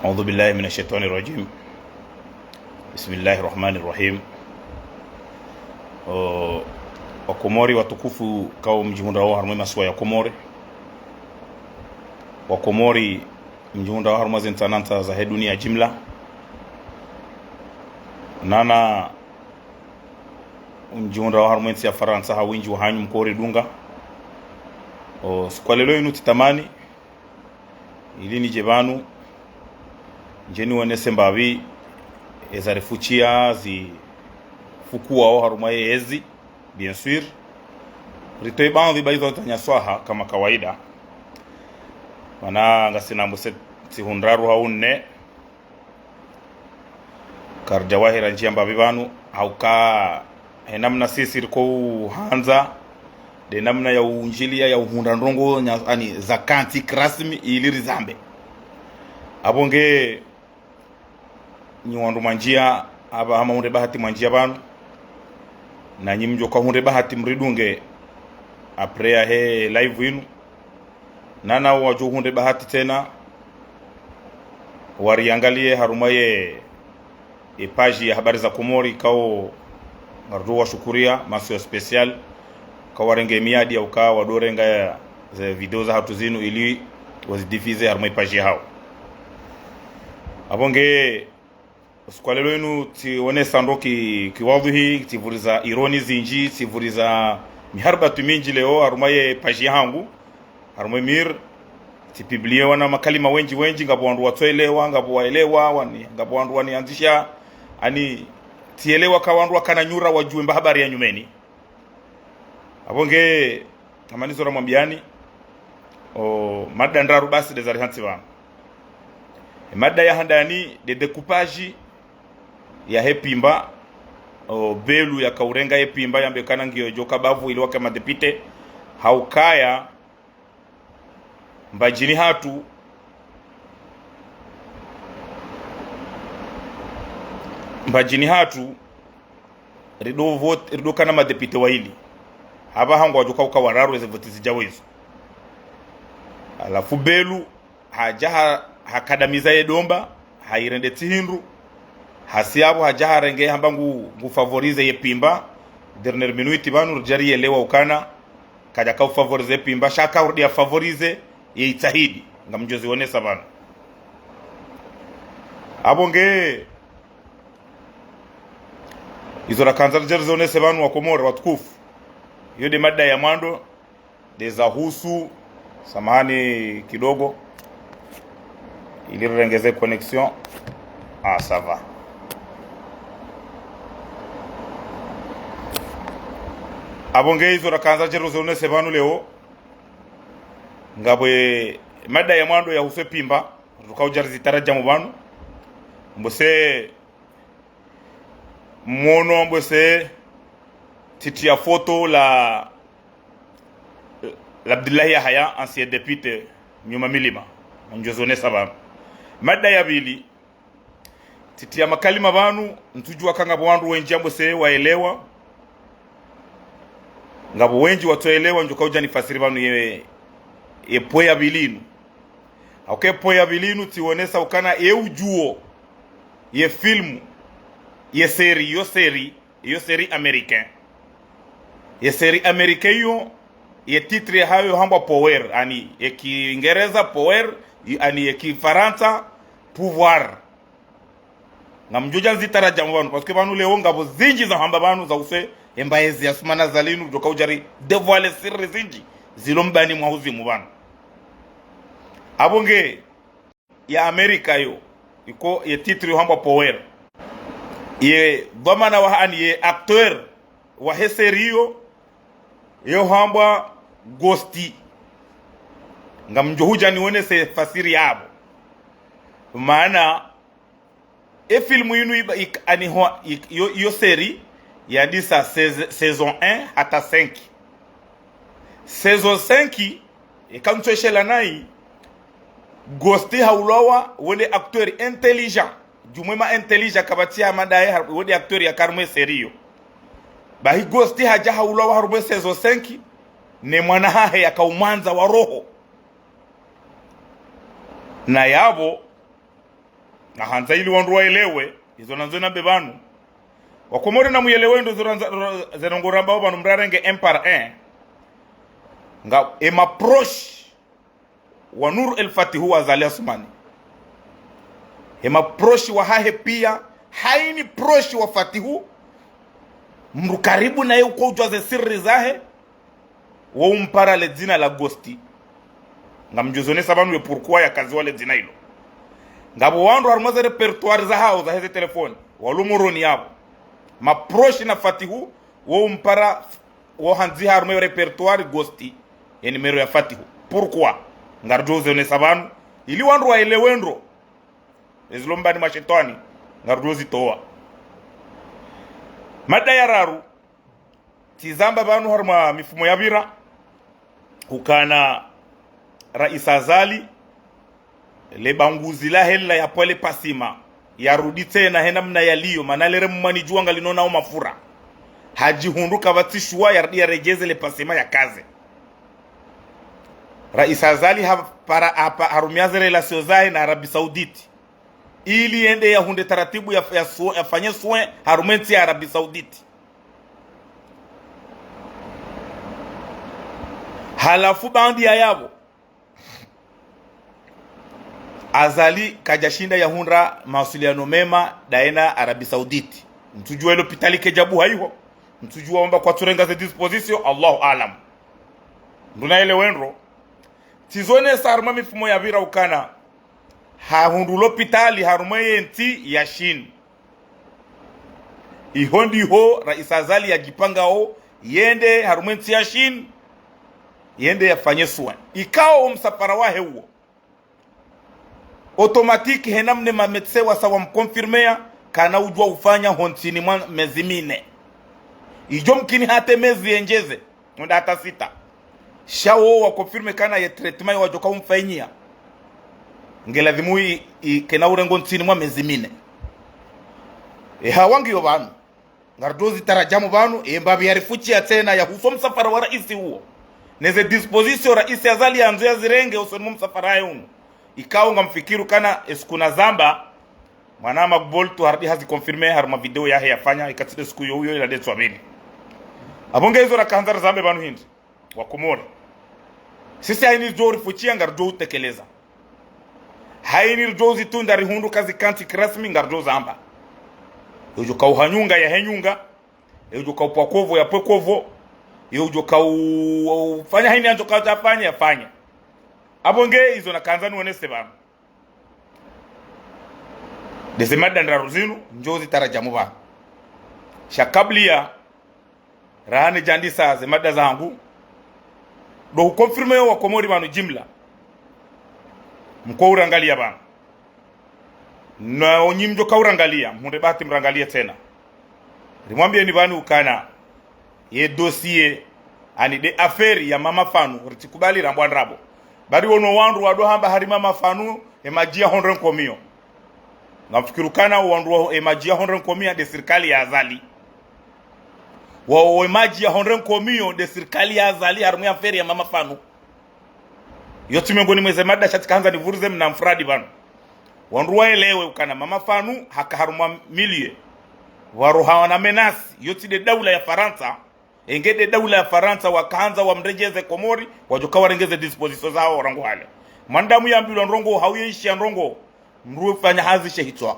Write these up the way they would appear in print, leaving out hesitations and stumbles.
أعوذ بالله من الشيطان الرجيم. بسم الله الرحمن الرحيم. Wakomori watukufu kao mjihunda wa harumwe masuwa ya Komore. Wakomori mjihunda wa harumwe zintananta za dunia jimla. Nana mjihunda wa harumwe ya Faransa hawinji wa hanyu mkori dunga. Sikwalelo inu titamani ili ni jebanu njeni wanese mbavi ezarifuchia zi fukua o haruma ezi bien sûr ritoe bandhi baizo tanyaswaha kama kawaida wana ngasina mbuse tihundraru haunne karjawahira njia mbavi banu hauka namna sisi riko hanza de namna ya unjilia ya uhundandrongo ani zakanti krasmi ili rizambe abonge nyiwandu manjia aba hama hunde bahati manjia banu na nyimjo kwa hunde bahati mridunge aprea he live inu nana wajo hunde bahati tena wariangalie harumaye page ya habari za Komori kao ngardu wa shukuria masio special kwa warenge miadi au kwa wadorenga za video za hatu zinu ili wazidifize harumaye page hao abonge usikwalelo inu tione sandoki kiwadhuhi tivuriza ironi zinji tivuriza miharbatu minji leo harumaye page yangu harumaye mir tipiblie wana makalima wenji ngabo wandu watoelewa ngabo waelewa wani ngabo wandu wanianzisha ani tielewa kwa wandu wakana nyura wajue mba habari ya nyumeni abonge amani zora mwambiani mada ndaru basi de zari hansi wana mada ya handani de découpage ya hepimba belu ya kaurenga hepimba yambekana ngio joka bavu ili wakama depite haukaya mbajini hatu rido kana madepite waili haba hangu wajuka ukawararu eze voti zijawezo alafu belu hajaha hakadamiza yedomba hairende tihindru hasiabu hajaha renge hambangu ngufavorize yepimba dernière minute banu rjari yelewa ukana kaja ka favorize yepimba shaka urdia favorize yeitahidi ngamjozi onesa banu abonge izora kanzal jerzo onese banu wa Komore watukufu yode mada ya mando deza husu samahani kidogo ili rengeze connexion ça va abonge hizo rakanza jerozone sebanu leo ngabwe mada ya mwando ya huse pimba tukaujarzi taraja mubanu mbose mono mbose titia photo la Abdullahi Yahya ancien député nyuma milima njozone sababu mada ya bili titia makalima banu ntujua kanga bwandu wenji ambose waelewa ngabo wenji watoelewa njoka uja nifasiri banu ye poya bilinu auke poya bilinu tionesa ukana ujuo ye filmu ye seri yo seri americain ye seri americain yo ye titre hayo hamba power ani ye Kiingereza power ani ye Kifaransa pouvoir ngamjoja nzitaraja mbanu parce que banu leo ngabo zinji za hamba banu za use embaezi asmana zalinu joka ujari dévoiler sirri zinji zilombani mwahuzi mubanu abonge ya Amerika yo iko ye titre hamba power ye dhamana wa ani ye acteur wa heserio yo hamba ghosti ngamjohuja nione se fasiri yabo maana filmu yinu ani yo seri ya disa saison 1 hata 5 saison 5 ikamtoshela nai ghosti haulawa wale acteur intelligent jumwema intelligent kabatia madaye wale acteur ya karme serio bahi ghosti haja haulawa harube saison 5 ne mwana hahe ya kaumanza wa roho na yabo na hanza ili wandu waelewe izo nanzo na bebanu wakomori na muelewe ndo zenongoramba banu mrarenge un par un nga ema proche wa Nur el Fatihu wa Zali Asmani ema proche wa hahe pia haini proche wa Fatihu mru karibu na yeye uko ujwaze siri zahe wa umpara le jina la Gosti nga mjuzone sabanu ye pourquoi ya kazi wale jina hilo ngabo wandu harumaze repertoire za hao za heze telefoni walumuroni yabo ma proche na Fatihu wa umpara wa hanzi harume repertoire Gosti ya numero ya Fatihu pourquoi ngardoze ne sabanu ili wandu waelewendro ezlomba ni mashetani ngardozi toa mada ya raru tizamba banu harma mifumo ya bira kukana rais azali le banguzi la hela ya pole pasima yarudi tena hena mna yaliyo manalere mmani juanga linona au mafura haji hunduka batishwa ya rejeze le pasima ya kaze rais azali hapa harumiaze relasio zae na Arabi Sauditi ili ende ya hunde taratibu ya fanye soin harumenti ya Arabi Sauditi halafu bandi ya yabo azali kajashinda ya hundra mawasiliano mema daena Arabi Sauditi mtujua ilo pitali kejabu haiho mtujua omba kwa turenga ze disposition Allahu alam nduna ele wenro tizone sarma mifumo ya vira ukana ha hundulo pitali harumaye enti ya shin ihondi ho rais azali ya jipanga o yende harumenti ya shin yende yafanye suan ikao msafara wahe huo automatique henamne mametse wa sawa mkonfirmea kana ujua ufanya hontini mwa mezi mine ijo mkini hate mezi enjeze nda hata sita shao wa confirme kana ye treatment wa joka umfanyia ngelazimu kena urengo ntini mwa mezi mine hawangi yo banu ngardozi tarajamu banu mbabi yarifuchi ya tena ya huso msafara wa rais huo neze disposition rais azali anzo ya zirenge usonu msafara yunu ikao ngamfikiru kana eskuna zamba mwana magboltu hardi hazi confirme harma video yahe yafanya ikatide siku yo huyo ila detu amini abonge hizo rakanzara zambe banu hindri wa Comores sisi haini jori fuchia ngardo utekeleza haini jozi tundari hundu kazi kanti krasmi ngardo zamba yojo kauhanyunga ya henyunga yojo kaupwakovo ya pwekovo yojo kaufanya haini anjo kautafanya yafanya abonge hizo nakanzani wonese banu desemada ndaruzinu njozi tarajamu banu shakablia rahane jandisa zemada zangu do confirme wa Comores banu jimla mko urangalia banu na onyimjo ka urangalia munde bati mrangalia tena rimwambie ni banu ukana ye dossier ani de affaire ya mama fanu ritikubali rambwandrabo bari wono wandu wado hamba hari mama fanu emajia 100 komio ngafikiru kana wandu emajia 100 komio de serikali ya azali wa emajia 100 komio de serikali ya azali harmu ya affaire ya mama fanu yote miongoni mweze mada shatikanza nivuruze mna mfradi banu wandu waelewe ukana mama fanu hakaharuma milie waruhawa na menasi yote de daula ya Faransa engede daula ya Faransa wakaanza wamrejeze Comores wajoka warengeze disposition zao orango hale mandamu ya mbilo ndrongo hauyishi ya ndrongo mrufanya hazi shehitwa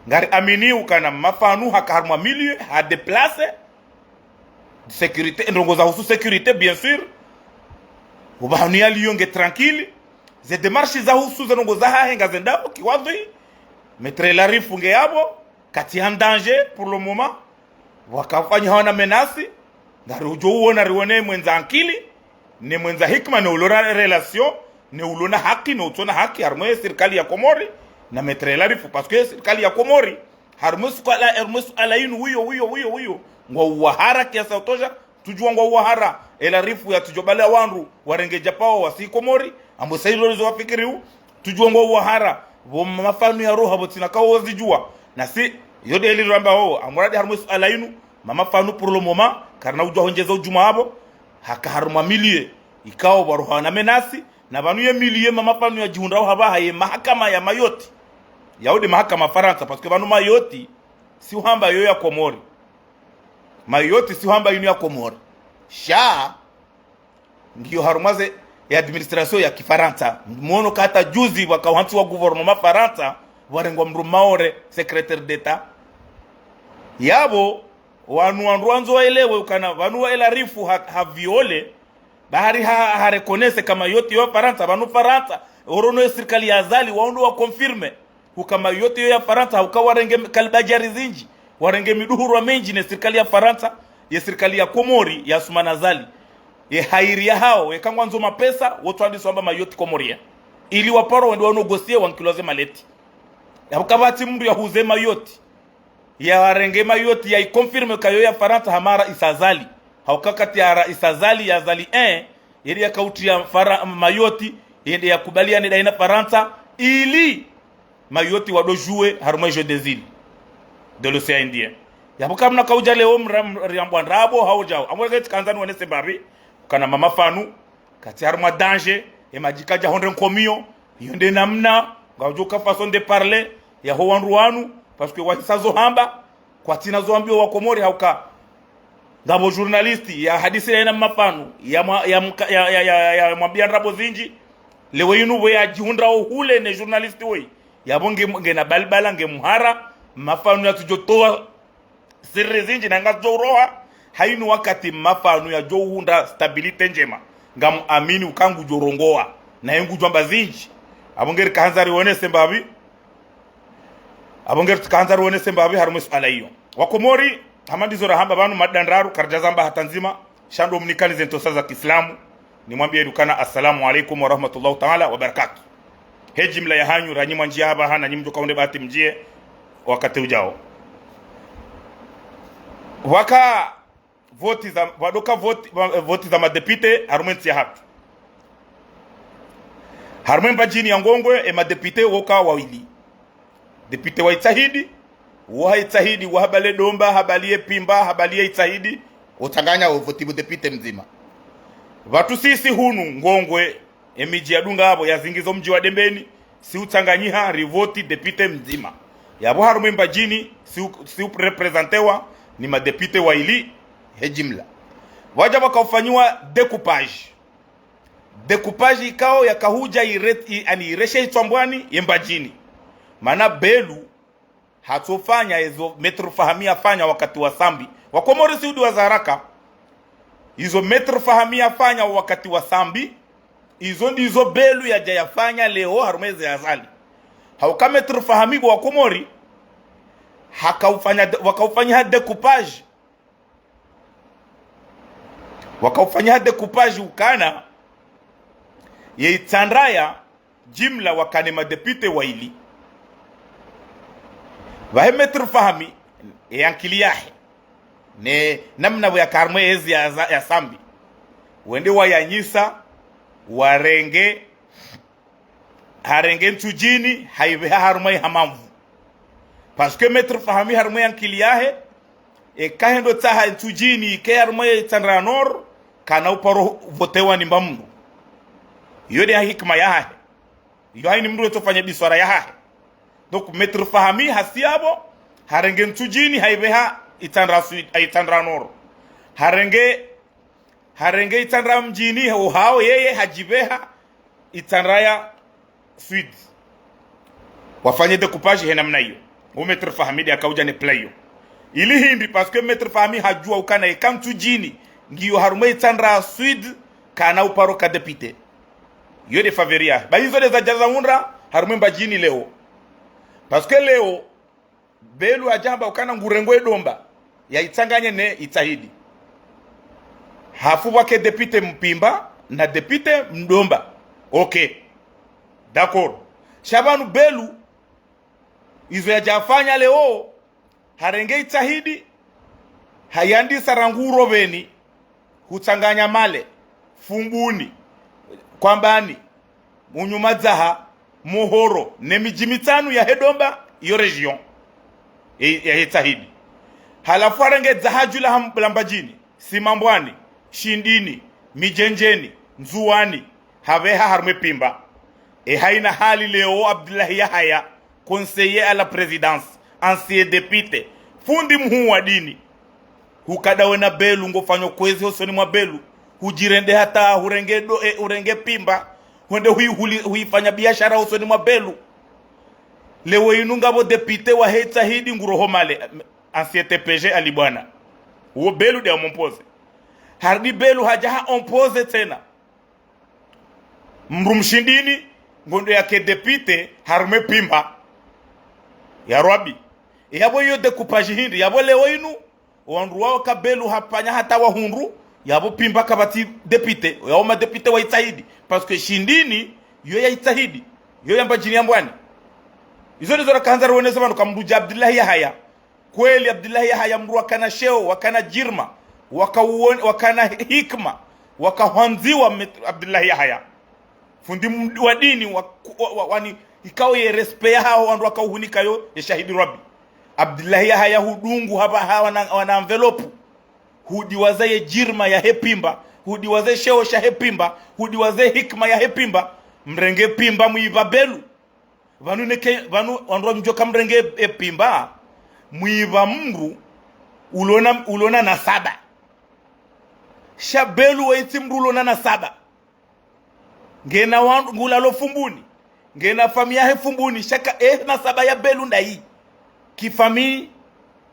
ngari amini ukana mafanu hakaharuma milie ha déplacer sécurité ndrongo za husu sécurité bien sûr ubahani ya liyonge tranquille ze démarches za husu ndrongo za hahenga zendabo kiwadhi metre la rifunge yabo kati en danger pour le moment wakafanya hawana menasi ngari ujo uona rione mwenza ankili ne mwenza hikma ne ulona relation ne ulona haki ne utona haki harmoye serikali ya Comores na metre la rifu parce que serikali ya Comores harmus kwa la hermus alainu huyo ngwa wahara kiasa utosha tujua ngwa wahara ela rifu ya tujobale wandu warenge japao wasi Comores ambo sailo lizo wafikiriu tujua ngwa wahara bo mafanu ya roha botina kawo zijua na si yode eli ramba ho amuradi harmus alainu mama fanu pour le moment karna ujwa honjeza ujuma habo haka haruma milie ikao baruha na menasi na banu ya milie mama fanu ya jihundao haba haye mahakama ya mayoti yaudi mahakama Faransa parce que banu mayoti si uhamba yo ya Komori mayoti si uhamba inu ya Komori sha ngiyo harumaze ya administration ya Kifaransa mwono kata juzi wakawantu wa gouvernement Faransa warengwa mrumaore secrétaire d'etat yabo wanu wanzo waelewe ukana wanu wa elarifu haviole bahari harekonese kama yote yo Faransa banu Faransa orono ya serikali ya azali waundu wa confirme kama yote yo ya Faransa ukawarenge kalbajari zinji warenge miduhuru wa menji ne serikali ya Faransa ya serikali ya Komori ya Sumana Zali ye hairi ya hao ye kangwanzo mapesa wotu hadi swamba mayoti Komoria ili waparo wende wanogosie wankiloze maleti ya ukabati mdu ya huze mayoti ya warenge mayoti ya ikonfirme kayo ya Faransa hamara isazali haukakati ya isazali ya zali 1 yedi ya kauti ya mayoti yende ya kubalia ni daina Faransa ili mayoti wadojue haruma jeu des îles de l'océan Indien ya bukamna kauja leo mriambwa rabo haujao amwege tikanzani wanese babi kana mama fanu kati haruma danger e majikaja hondre komio yonde namna ngaujuka façon de parler ya howanruanu parce que waisazo hamba kwa tina zoambio wa Komori hauka ngabo journalisti ya hadisi ya mafanu ya mwambia rabo zinji lewe yinu we ajihundra hule ne journalisti we ya bonge ngena balbala ngemuhara mafanu ya tujotoa sirri zinji na ngazoroha hainu wakati mafanu ya johunda stabilite njema ngam amini ukangu jorongoa na yengu jwamba zinji abongeri kahanzari wonese mbabi harumu swala hiyo wakomori hamadi zora hamba banu madanraru karjazamba hatanzima shando mnikani zentosa za Kiislamu nimwambie dukana assalamu alaikum wa rahmatullahi ta'ala wa barakatuh heji mla ya hanyu ranyima njia haba hana nyimjo kaunde bahati mjie wakati ujao waka voti za wadoka voti za madepite harumensi ya hatu Harumemba jini ya Ngongwe e madepite woka wawili depute wa Itahidi wa Itahidi wa habale domba habalie pimba habalie Itahidi utanganya votibu depute mzima watu sisi hunu Ngongwe emiji ya dunga hapo ya zingizo mji wa Dembeni si utanganyiha rivoti depute mzima yabo Harumemba jini si representewa ni madepite wa ili hejimla waja wakaufanywa decoupage ikao ya kahuja ireshe itwambwani yembajini mana belu hatofanya hizo metro fahamia fanya wakati wa sambi wakomori siudi wa zaraka hizo metro fahamia fanya wakati wa sambi hizo ndizo belu ya jayafanya leo harumeze ya zali hauka metro fahamigo wakomori wakaufanya decoupage ukana ye itsandraya jimla wakane madepite waili vahe metru fahami yankili yahe ne namna ya karmwe ezi ya sambi wende wayanyisa harenge ntujini haiveha harumai hamamvu paske metru fahami harumai yankili yahe kahendo taha ntujini ke harumai itsandraya nor kana uparo votewa ni mbamungu yode ya hikma yahe yo haini mndu tofanya biswara yahe donc metru fahami hasiabo harenge ntujini haiveha itandra noro harenge itandra mjini hao yeye hajiveha itandra ya sud wafanye decoupage he namna hiyo metru fahami akauja ne playo ili hindi parce que metru fahami hajua ukana ikantujini ngiyo harume itandra sud kana uparo ka depute yode faveria ba hizo de za jazaundra harumemba jini leo parce que leo belu ajamba ukana ngurengwe domba ya itanganye ne Itahidi hafu wake depute mpimba na depute mdomba okay d'accord shabanu belu hizo ya jafanya leo harenge Itahidi hayandi saranguro beni hutanganya male fumbuni kwambani munyumazaha muhoro nemiji mitanu ya hedomba iyo region ya Itahidi halafu arenge zahajula hamblambajini simambwani shindini mijenjeni nzuwani haveha harme pimba haina hali leo Abdullahi Yahaya conseiller à la présidence, ancien député, fundi mhu wa dini, hukadawe na belu ngofanyo kwezi hosoni mwa belu, hujirende hata urenge pimba, hunde huifanya biashara hosoni mwa belu. Lewe inungabo député wa heta hidi nguroho male, ancien TPG alibwana. Uo belu de amompose. Hardi belu hajaha ompose tena. Mrumshindini ngondo yake député harume pimba. Ya Rabi. Yabo yo découpage hindri, yabo lewe inu wanruwa kabelu hapanya hata wa hunru, yabo pimba kabati député, yabo ma député wa itahidi parce que shindini yo ya itahidi, yo yamba jini yambwani. Izo nizo rakanza ruonesa banu kambuja Abdullah Yahya. Kweli Abdullah Yahya mru wakana sheo, wakana jirma, wakana hikma, wakahwanziwa Abdullah Yahya. Fundi wa dini wani ikao ye respect hao wandu wakauhunika yo ya shahidi Rabbi. Abdullah Yahya hudungu hapa wana envelope. Hudi wazaye jirma ya hepimba, hudi wazaye sheo sha hepimba, hudi wazaye hikma ya hepimba, mrenge pimba muiva belu. Vanu wandu mjoka mrenge pimba, muiva mru ulona na saba. Shabelu wa iti mru ulona na saba. Ngena wandu ngulalo fumbuni, ngena famia he fumbuni, shaka na saba ya belu ndai. Kifami,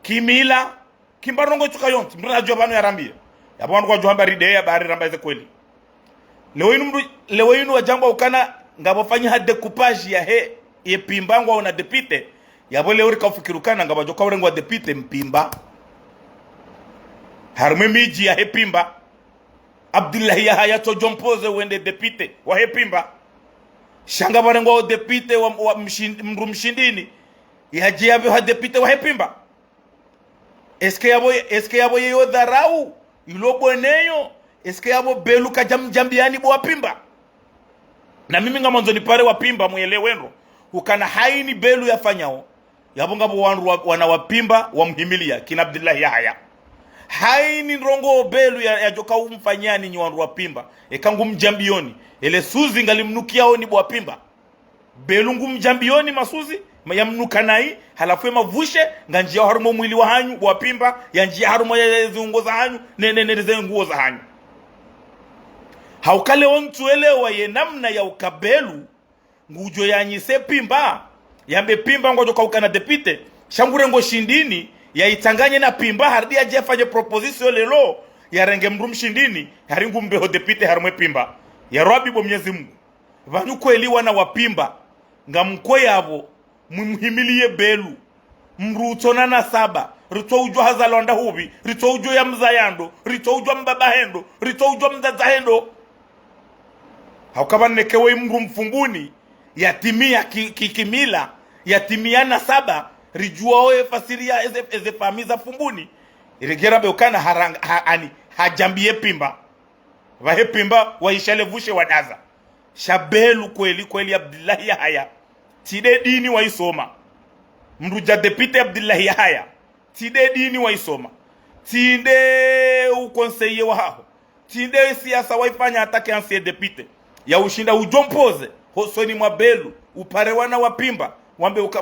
kimila, kimbarongo chukayonti, mruna jobanu ya rambia. Yabu wandu kwa johamba ride ya bahari ramba eze kweli. Lewe inu wa jambo ukana ngabofanyi ha découpage ya he ye pimbangwa wana député. Yabo lewe kaufikirukana ngabajoka urengwa député mpimba. Harume miji ya he pimba. Abdullah Yahya to jompoze wende député wa he pimba. Shanga barengwa wa député wa mshindini. Yajiabe ha député wa he pimba. Eske yabo yeyo dharau ilobo neyo. Eske yabo belu kajambiani bo wapimba. Na mimi ngamonzo ni pare wapimba muelewenro. Ukana haini belu yafanyao. Yabo ngabo wana wapimba wa mhimilia kina Abdullah Yahya. Haini rongo belu ya joka umfanyani ni wandu wapimba. Eka ngumjambioni. Ele suzi ngalimnukiao ni bo wapimba. Belu ngumjambioni masuzi. Ya mnukanai halafu mavushe nganjia harumo mwili wa hanyu bo wapimba. Ya njia harumo ya ziungo za hanyu. Nene nguo za hanyu. Haukale ontu elewa ye namna ya ukabelu ngujo ya nyise pimba yambe pimba ngojo kaukana député shangure ngo shindini ya itanganye na pimba hardia jefanye proposition lelo ya renge mrum shindini haringu mbeho député harumwe pimba ya Rabi bo Mwenyezi Mungu vanyu kweli wana wapimba ngamko yabo mumhimilie belu mrutona na saba rito ujo hazalonda hubi rito ujo ya mzayando rito ujo mbaba hendo rito ujo mzaza hendo. Haukaba nekewe mru mfumbuni yatimia kikimila yatimia na saba rijua oe fasiria eze famiza fumbuni iregera beukana hajambie pimba vahe pimba waishalevushe wadaza shabelu kweli Abdullah Yahya tide dini waisoma mruja député Abdullah Yahya tide dini waisoma tinde ukonseye waho tinde siasa waifanya atake ancien député ya ushinda ujompoze hosoni mwa belu upare wana wapimba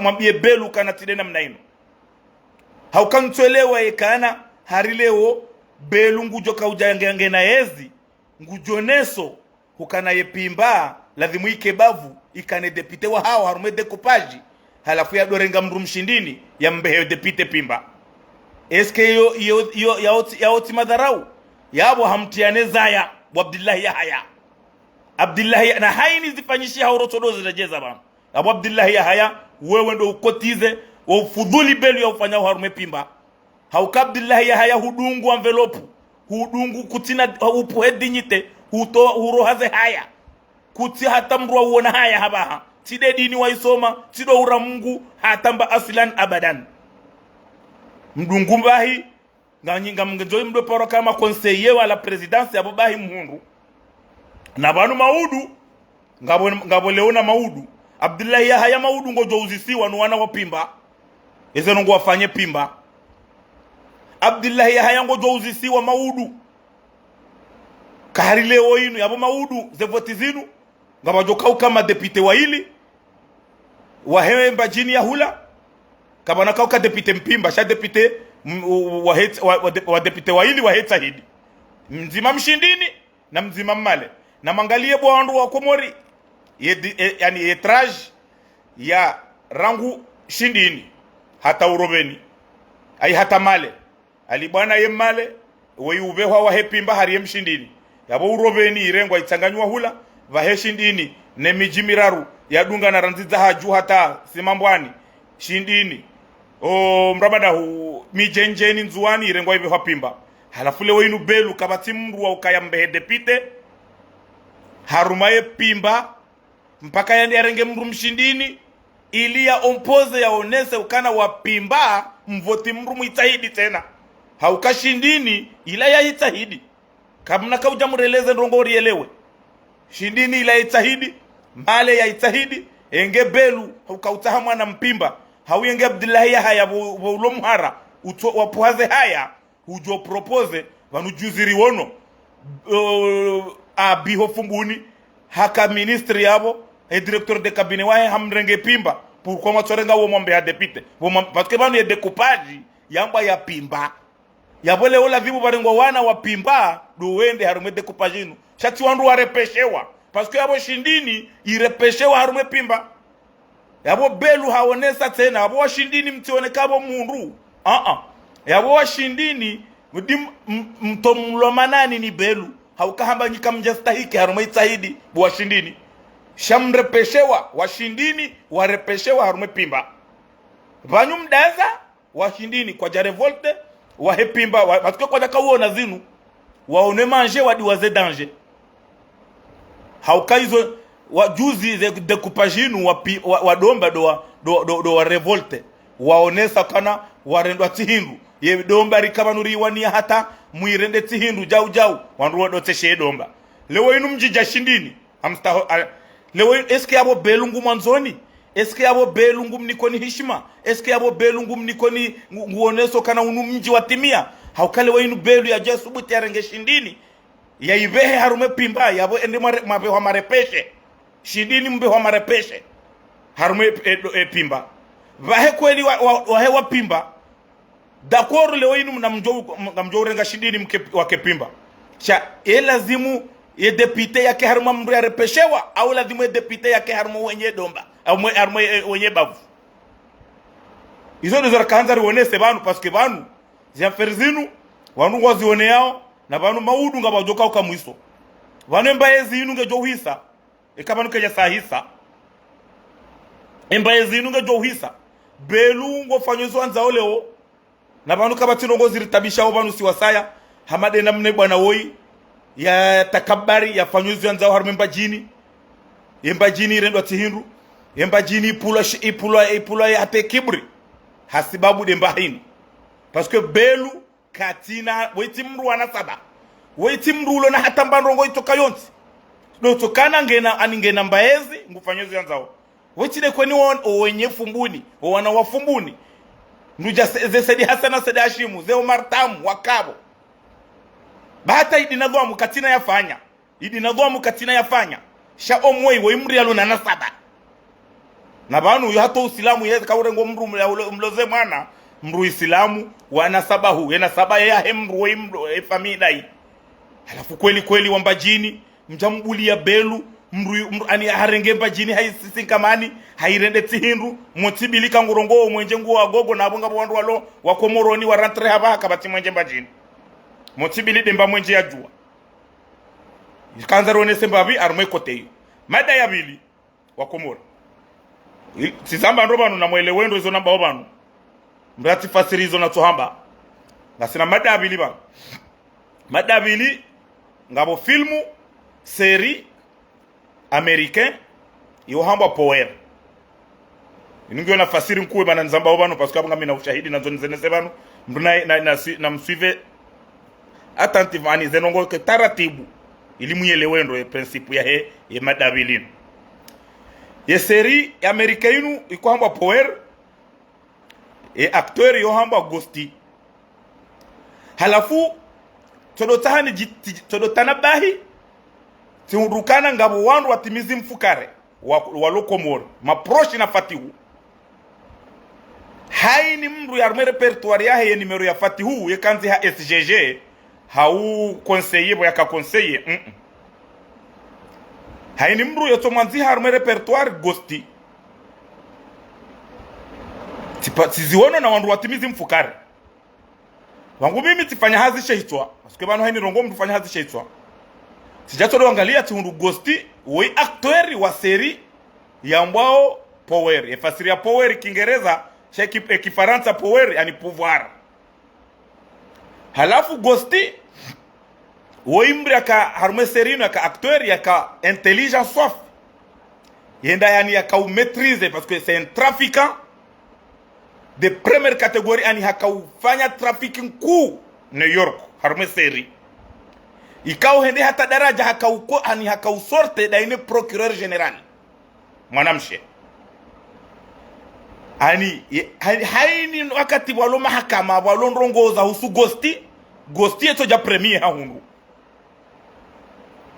mwambie belu kana tidena mnaino haukantuelewa ekana harileo belu ngujo kaujange na ezi ngujoneso hukana yepimba lazima ikebavu ikane député wa hao harume découpage halafu ya dorenga mrumshindini ya mbehe député pimba. Eske ya oti madharau yabo hamtiane zaya wa Abdullah Yahya. Abdullah na haini zifanyishi haurotodozi rejeza bana. Abu Abdullah Yahya wewe ndo ukotize wa ufudhuli belu ya ufanya harume pimba. Hauka Abdullah Yahya hudungu envelope. Hudungu kutina upuhe dignite. Hurohaze haya. Kuti hata mruwa uona haya habaha. Tide dini waisoma. Tido ura Mungu hatamba asilan abadan. Mdungu mbahi. Nga mgenjoi mdo poro kama conseiller wa la présidence ya babahi mhundu. Na banu maudu ngabo leona maudu Abdullah Yahya maudu ngojo uzisiwa nuwana wapimba eze ngo wafanye pimba Abdullah Yahya ngojo uzisiwa maudu kahari leo inu yabo maudu ze voti zinu ngabo joka kama député wa hili wahewe mbajini ya hula kabana kauka depute mpimba sha depute wa depute waili waheta hidi mzima mshindini na mzima mmale na mangalie bwandu wa Komori yani etrage ya rangu shindini hata urobeni ai hata male ali bwana yemale we ubehwa wa hepimba hari mshindini yabo urobeni irengwa itanganywa hula vahe shindini ne mijimiraru yadunga na ranziza haju hata simambwani shindini mrabada hu mijenjeni nzuani irengwa ibe hapimba halafu lewe inu belu kabati mru wa ukayambe depite harumaye pimba mpaka yandi arenge mru mshindini ili ya ompoze ya onese ukana wapimba mvoti mru muitahidi tena haukashindini ila ya itahidi kabuna kauja mureleze ndongo rielewe shindini ila itahidi male ya itahidi enge belu haukautahamwa na mpimba hawiyenge Abdullahi ya haya ulomhara wapuhaze haya hujo propose vanujuziri wono abiho fumbuni haka ministri yabo directeur de cabinet wae hamrenge pimba pourquoi matsorenga wo mombe ya depite parce que banu ye découpage yamba ya pimba yabole ola vibu barengo wana wa pimba do wende harume découpage inu shati wandu warepeshewa parce que yabo shindini irepeshewa harume pimba yabo belu haonesa tena yabo washindini mtione kabo mundu yabo washindini mtomlomanani ni belu haukahamba nyika mjastahiki harume itahidi washindini shamrepeshewa washindini warepeshewa harume pimba vanyu mdaza washindini kwa jarevolte wahepimba parce kwa daka uona zinu waone manger wadi waze danger haukaizo wajuzi de découpage wa domba do wa revolte waonesa kana warendwa tihindu ye domba rikabanuri wania hata muirende tihindu jau wandu wadote she domba lewo inu mjija shindini amsta lewo eske abo belungu manzoni eske abo belungu mnikoni heshima eske abo belungu mnikoni nguoneso kana unu mji watimia haukale wa inu belu ya jesu buti arenge shindini ya ibehe harume pimba yabo ende mabewa marepeshe shindini mbewa marepeshe harume pimba vahe kweli wahe wa pimba dakoro lewo inu mnamjou renga shindini wake pimba cha lazimu ye depute yake haruma mru ya repeshewa au lazima ye depute yake haruma wenye domba au haruma wenye bavu izo ndizo kaanza ruonese banu paske banu ziamferzinu wanu wazione yao na banu maudu nga bajoka ukamwiso banu embaezi inu nge johisa ekabanu keja sahisa embaezi inu nge johisa belu ngo fanyozo anza oleo na banu kabatino ngo ziritabisha banu siwasaya hamade na mne bwana woi ya takabari ya fanyuzi anzao harume mbajini rendo tihindu mbajini ipula ya hate kibri hasibabu de mbahini parce que belu katina weti mru anasaba weti mru ulo na hata mbandongo itoka yonti no tokana ngena mbaezi ngufanyuzi anzao weti de kweni wenye fumbuni wana wafumbuni nduja zesedi hasana sedi hashimu zeo martamu wakabo bahata idinadhoamu katina yafanya idinadhoamu katina yafanya sha omwei wo imrialo na nasaba na banu hato usilamu yeza kaurengo mru mloze mwana mru islamu wa nasabahu yena saba ya hemru we mru famida hii halafu kweli wambajini mjambuli ya belu mru ani harenge mbajini haisisinkamani hairende tihindu motibilika ngurongo mwenje nguo agogo na abonga bwandu walo wa Komoroni wa rentre haba kabati mwenje mbajini motibili demba mwenje ya jua kanza rone sembabi arme koteyo mada ya bili wa Komoro sisamba ndobanu na mwelewendo izo namba obanu mbrati fasiri izo na tohamba ngasina mada ya bili ba mada ya bili ngabo filmu seri américain yo hamba power inungiyo na fasiri mkuwe bana nzamba obanu parce que abanga mina ushahidi na zoni zenese banu na msuive attentivement zenongo ke taratibu ili muyelewendo e principe ya he ye madabilino ye seri americainu iko hamba power e acteur yo hamba Gosti halafu todotana bahi tiurukana ngabo wandu watimizi mfukare wa Comores maproche na Fatihu haini mru ya repertoire yahe ye numero ya Fatihu ye kanzi ha SGG hau conseiller bo yaka conseiller haini mru ya tomanzi ha repertoire gosti tiziwono na wandu watimizi mfukari wangu mimi tifanya hazi sheitwa asike bano haini rongo mtu fanya hazi sheitwa sijatolo angalia tundu gosti we acteur wa seri ya mbao power efasiri ya power Kiingereza cheki Kifaransa power yani pouvoir. Halafu gosti woimbri aka harume serino aka acteur yaka intelligence soif yenda yani yaka maîtriser parce que c'est un trafiquant de première catégorie yani haka ufanya trafficking ku New York harume seri ikao hende hata daraja haka uko yani haka usorte daine procureur general mwanamshe ani haini wakati walo mahakama walo ndongoza husu gosti eto ja premier ha hundu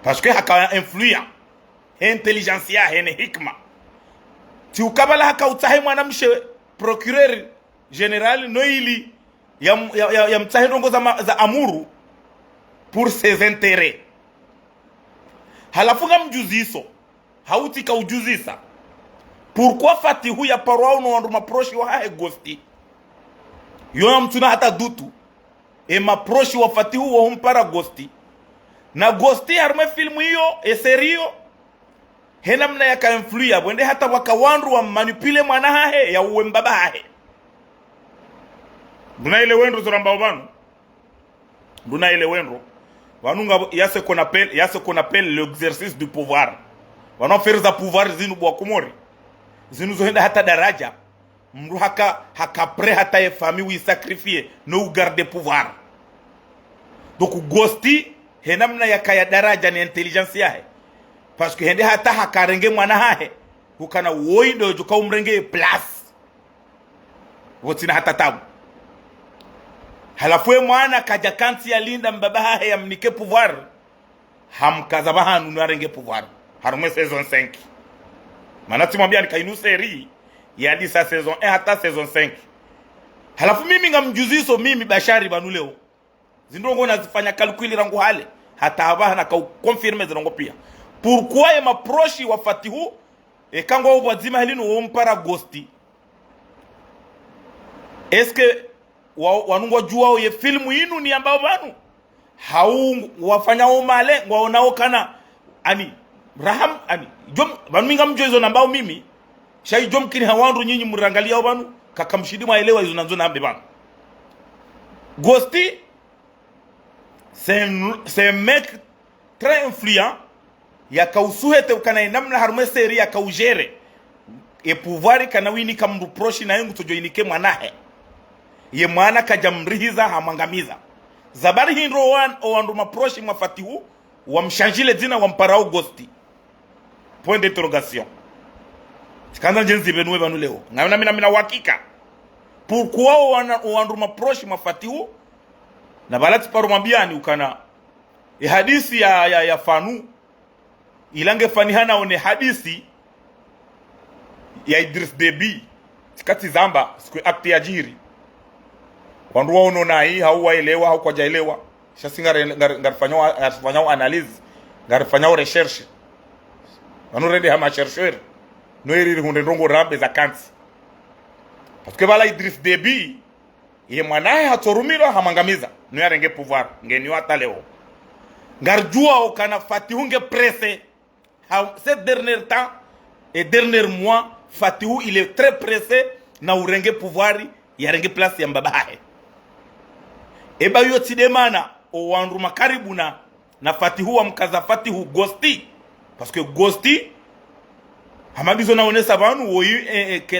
parce que haka influent intelligentsia hene hikma ti ukabala haka utahe mwanamshe procureur general noili ya mtahe ndongoza za amuru pour ses intérêts halafu mjuziso hauti ka ujuzisa pourquoi Fatihu ya parwa no wandu maproshi wa hae gosti yona mtuna hata dutu maproshi wa Fatihu wa humpara gosti na gosti harme filmu hiyo serio hena mna yaka influya wende hata wakawandu wa manipule mwana hae ya uwe mbaba hae duna ile wendo zoramba banu duna ile wendo wanunga yase qu'on appelle l'exercice du pouvoir wana faire za pouvoir zinu bwa Comores zinu zohenda hata daraja mru haka pre hata ye famille wi sacrifier no garder pouvoir donc gosti henamna ya daraja ni intelligence yahe parce que hende hata hakarenge mwana hahe hukana woindo joka umrenge place wotina hata tabu halafu mwana kaja kanti ya linda mbaba hahe ya mnike pouvoir hamkazabahanu narenge pouvoir harume saison 5 manati mwambia ni kainu seri ya di sa saison 1 hata saison 5 halafu mimi ngamjuziso mimi bashari banuleo zindongo nazifanya kalkuli rangu hale hata haba na ka confirme zinongo pia pourquoi ya maproshi wa Fatihu kango wazima helino wompara gosti eske wanungo juao ye filmu inu ni ambao banu hau wafanya umale ngwaonao kana ani raham ani jom banu minga mjoizo nambao mimi shai jom kini hawandu nyinyi murangalia banu kakamshidi maelewa hizo nazo nambe banu gosti c'est un mec très influent yaka usuhete ukana namna harume seri yaka ujere pouvoir kana wini kamru proshi na yengu tojoinike mwanahe ye mwana kajamrihiza hamangamiza zabari hindro wandu maproshi mwa Fatihu wamshanjile jina wamparao gosti point d'interrogation sikanza njenzi benwe banu leo ngana mina uhakika pourquoi wandu maproshi mwa Fatihu na balati paru mambiani ukana hadisi ya fanu ilange fanihana one hadisi ya Idris Deby sikati zamba siku akti ya jiri wandu waono na hii hauwaelewa hau kwa jaelewa shasinga ngarfanyao analyse ngarfanyao recherche wanu rende hama chercheur noiri hunde ndongo rambe za kansi parce que bala Idris Deby ye mwanae hatorumilo hamangamiza no yarenge pouvoir ngeni wata leo ngarjua okana Fatihu nge pressé ces derniers temps et derniers mois Fatihu il est très pressé na urenge pouvoir yarenge place ya mbabahe eba yo tidemana o wandu makaribu na Fatihu wa mkaza Fatihu gosti parce que gosti hamabizo naonesa banu woyu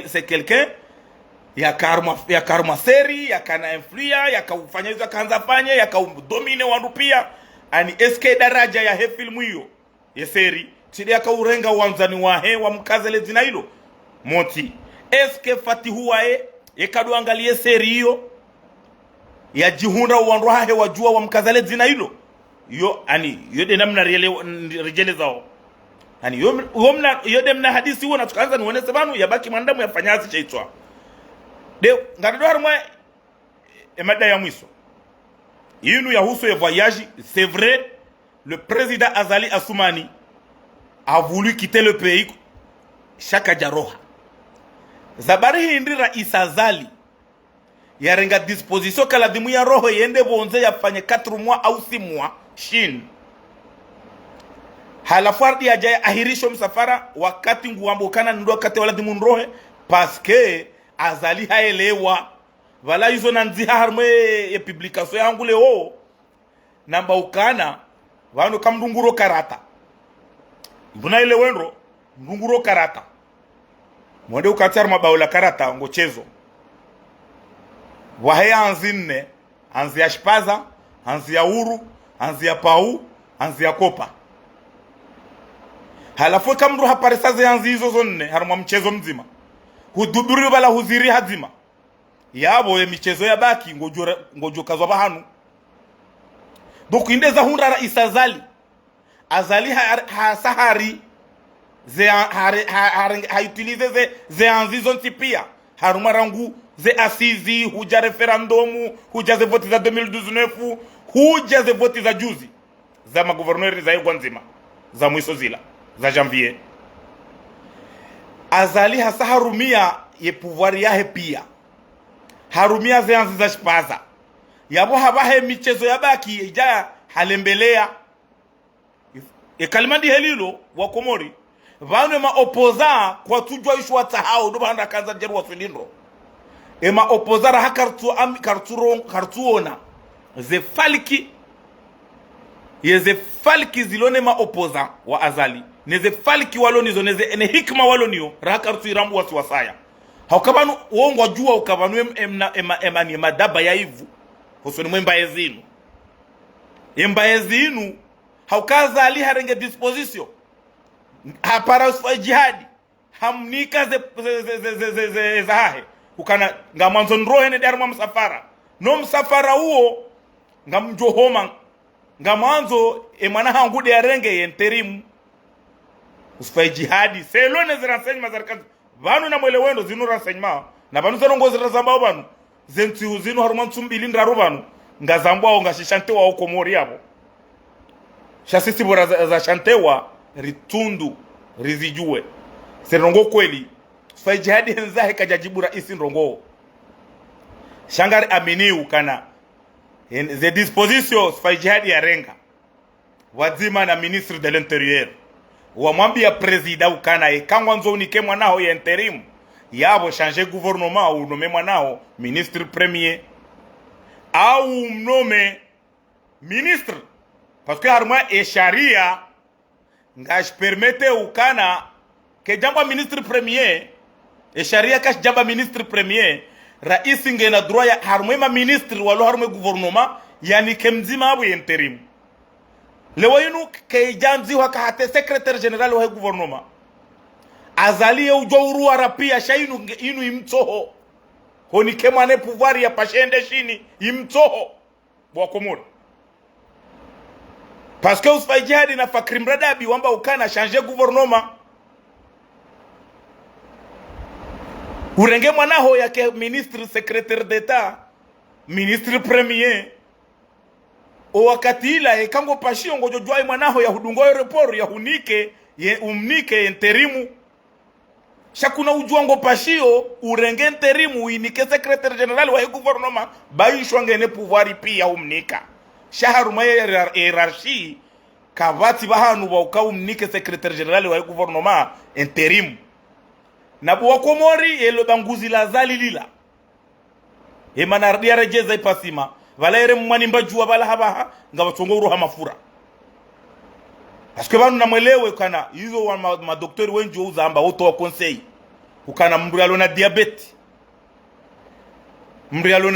c'est quelqu'un ya karma seri ya kana influya ya kaufanya hizo kaanza fanya ya kaudomine wandu pia ani SK daraja ya he filmu hiyo ya seri tidi ya kaurenga wanzani wa he wa mkazele zina hilo moti SK Fatihu wae yekadu angalie seri hiyo ya jihunda wandu hahe wajua wa mkazele zina hilo yo ani yode namna rejele zao yani yomna yodemna hadisi wona tukaanza nione sebanu yabaki mandamu yafanyazi chaitwa de ngado harmwe emada ya mwiso yinu yahusu ya voyage. C'est vrai, le président Azali Assoumani a voulu quitter le pays shaka jaroha zabari hindri rais Azali yarenga disposition kala dimu ya roho yende bonze yafanye 4 mois au 6 mois Chine. Halafardi ajaye ahirisho msafara wakati nguambo kana ndo wakati wala dimu rohe parce que Azali haelewa wala hizo nanziha harmwe ya publication yangu leo namba ukana wano kamdunguro karata mbuna ile wenro ndunguro karata mwende ukatar mabaula karata ngo chezo wahaya anzinne anzi ya shpaza anzi ya uru anzi ya pau anzi ya kopa halafu kamru haparesaze anzi hizo zonne harmwa mchezo mzima huduburi bala huziri hazima yabo ye michezo ya baki ngojo kazwa bahanu donc indeza hunra rais Azali ha sahari ze ha utilize ze anzizo ntipia haruma rangu ze asizi huja referendumu huja ze voti za 2019 huja ze voti za juzi za maguverneri za yegwa nzima za mwiso zila za janvier. Azali ha saharumia ye pouvoir yahe pia harumia ze anzi za shpaza yabo habahe michezo ya baki ija halembelea kalimandi helilo wa Komori vanu ma opoza kwa tujwa ishwa tahao ndo banda kaza jeru wa filindro ma opozara hakartu am kartuona ze falki zilone ma opoza wa Azali neze falki waloni zo neze ene hikma waloniyo rakartu irambu wasiwasaya haukabanu uongo jua ukabanu emani madaba ya hivu hosoni mwemba ezinu haukaza ali harenge disposition hapara usfa jihadi hamnika ze zahe ukana ngamanzo nrohe ne darma msafara no msafara huo ngamjohoma ngamanzo emana hangude yarenge yenterimu usfa jihadi selone zirasenyi mazarikazi vanu na mwele wendo zinu rasenyma na vanu zerongozi razamba vanu zentu zinu haruma tsumbili ndaru vanu ngazambwa ngashishantewa Komori yabo shasisi bora za shantewa ritundu rizijue serongo kweli fa jihadi nzahe kajajibu rais ndongo shangari aminiu kana the disposition fa jihadi ya renga wazima na ministre de l'intérieur wamwambia president ukana ekangwa nzonike mwanao ya interim yabo changer gouvernement ou nommer mwanao ministre premier au nommer ministre parce que harma e sharia ngash permete ukana ke jamba ministre premier e sharia kash jamba ministre premier rais ngena droit ya harma ministre walo harma gouvernement yani kemzima abu interim lewayinu ke jamzi wakahate secrétaire général wa gouvernement Azali ujouru arapia shainu inu imtoho honi kemane pouvoir ya pashende shini imtoho wa Komori parce que usfa jihadi na fakrim radabi wamba ukana changer gouvernement urenge mwanaho yake ministre secrétaire d'état ministre premier o wakati ila ekango pashio ngojo jwai mwanaho ya hudungo aeroport ya hunike ye umnike interimu shakuna ujuango pashio urenge interimu uinike secrétaire général wa gouvernement baishwa ngene pouvoir pia umnika shaharuma ya hierarchie kabati bahanu ba ukaumnike secrétaire général wa gouvernement interimu na bo Komori elo banguzi la Azali lila emanardia rejeza ipasima valaire mwani mbajua bala habaha ngabatongo uruha mafura parce que banu namwelewe kana hizo wa madoktori wengi uzamba woto wa conseil ukana mndu alona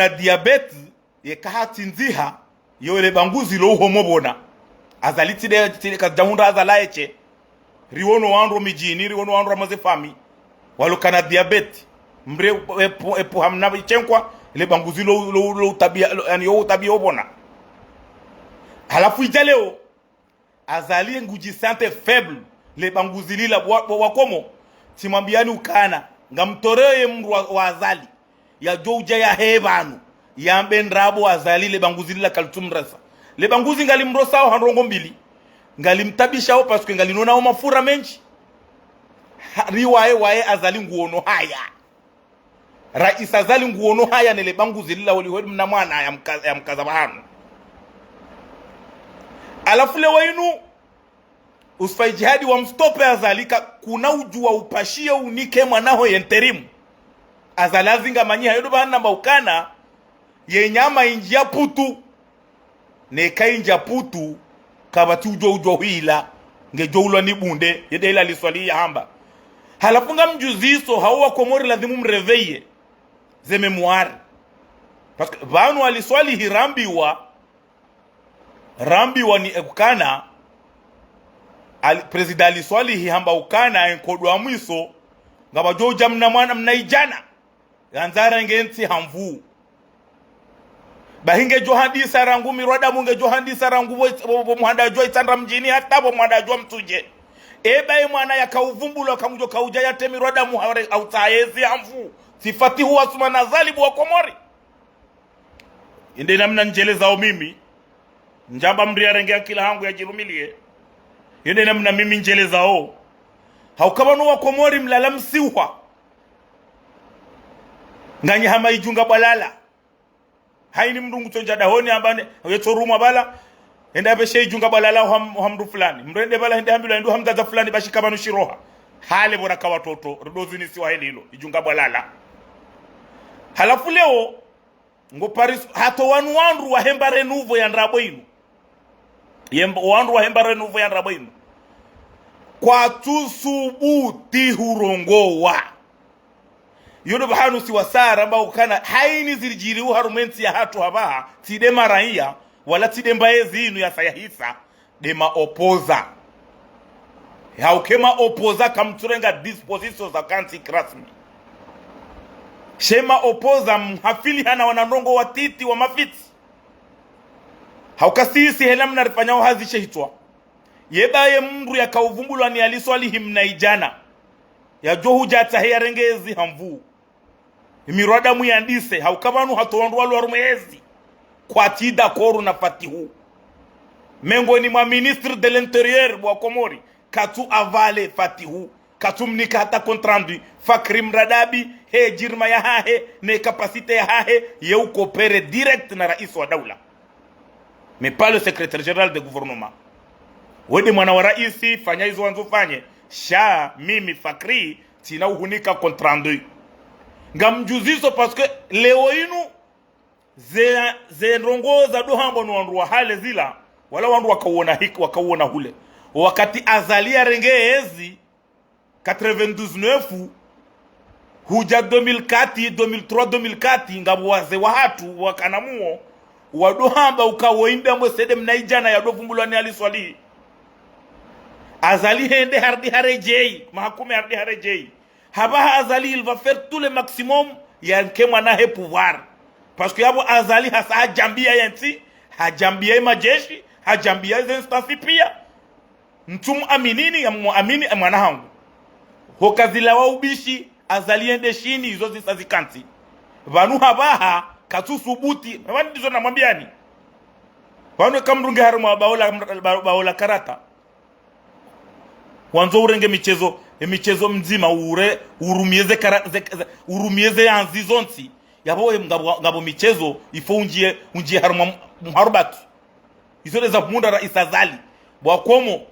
diabete ye kahati nziha yole banguzi lo homobona Azaliti de kadahunda azalaeche riwono wanro mijini riwono wanro mazefami walo kana diabete mbre epo hamna bichenkwa ile banguzi lo tabia yani yo tabia obona halafu ijaleo Azali nguji sante faible le banguzilila wakomo timambiani ukana ngamtoreye mru wa azali ya jouja ya hebanu ya mbendrabo azali le banguzilila kaltumrasa le banguzi ngalimrosao hanrongo mbili ngalimtabishao paske ngalinona mafura menji riwaye wae azali nguono haya rais azali nguono haya nele banguzilila waliwedi mna mwana ya mkazabahanu alafu le wainu usfai jihadi wa mstope azalika kuna ujua upashia unike mwanaho yenterimu azalazinga manyiha yodo bahana maukana yenyama injia putu neka injia putu kabati ujua huila ngejoulo ni bunde yede ila liswali ya hamba halafunga mjuziso hawa Komori lazimu mreveye ze memoire parce que vanu aliswali hirambiwa ni ekukana president aliswali hihamba ukana enkodwa mwiso ngabajoja mna mwana mnaijana yanzara ngensi hamvu bahinge johadisa rangu mirwada munge johadisa rangu muhanda jwa itandra mjini hata bo muhanda jwa mtuje eba mwana yakauvumbula kamujo kauja yate mirwada muhare autayezi hamvu sifati huwa sumana zalibu wa Komori inde namna njelezao mimi njamba mria rengea kila hangu ya jirumilie yende namna mimi njelezao haukabanu wa Komori mlala msiwa nganye hama ijunga balala haini mdungu tonja dahoni ambane yetoruma bala enda beshe ijunga balala hamdu fulani mrende bala hende hambilo ndu hamdaza fulani bashikabanu shiroha hale boraka watoto rodozini siwa hilo ijunga balala halafu leo ngo Paris hato wanru wa hembare nuvo ya ndrabo inu wanru wa hembare nuvo ya ndrabo inu kwa tusubuti hurongowa yodo bahanu si wasara ambao kana haini zilijiri uharumenti ya hatu habaha tide maraia wala tide mbaezi inu ya sayahisa dema opoza haukema opoza kamturenga dispositions za kanti krasmi shema opoza mhafili hana wananongo watiti wa mafiti haukasisi helamna rifanyao hazi shehitwa yebaye mndu ya kauvumbulwa ni aliswali himnaijana ya johu jata hea rengezi hamvu mirwada muyandise haukabanu hatowandu walu warumezi kwa tida koru na fatihu mengo ni mwa ministre de l'intérieur wa Komori katu avale fatihu katu mnika hata kontrandu fakri mradabi he jirma ya hahe ne kapasite ya hahe ye ukopere direct na rais wa daula mais pas le secrétaire général de gouvernement wede mwana wa raisi fanya hizo wanzo fanye sha mimi fakri tina uhunika kontrandu ngamjuziso parce que leo inu ze rongoza dohambo no wandu wa hale zila wala wandu wakauona hule wakati azalia rengezi 99 huja 2004 2003 2004 ngabu waze wa hatu wakanamuo wadohamba ukawoimba mwesede mnaijana ya dovumbulwa ni aliswali azali hende hardi harejei mahakume hardi harejei haba azali il va faire tout le maximum ya nkemwa na he pouvoir parce que yabo azali hasa hajambia yanti hajambia majeshi hajambia instansi pia mtumu aminini ya muamini mwana hangu hokazila wa ubishi azali ende shini hizo zisazikanti vanu habaha katusubuti wani ndizo namwambiani wanu kamrunge haruma baola karata wanzo urenge michezo mzima urumieze yanzizonti yabo ngabo michezo ifo unjie haruma muharubatu izo za munda rais azali bwakomo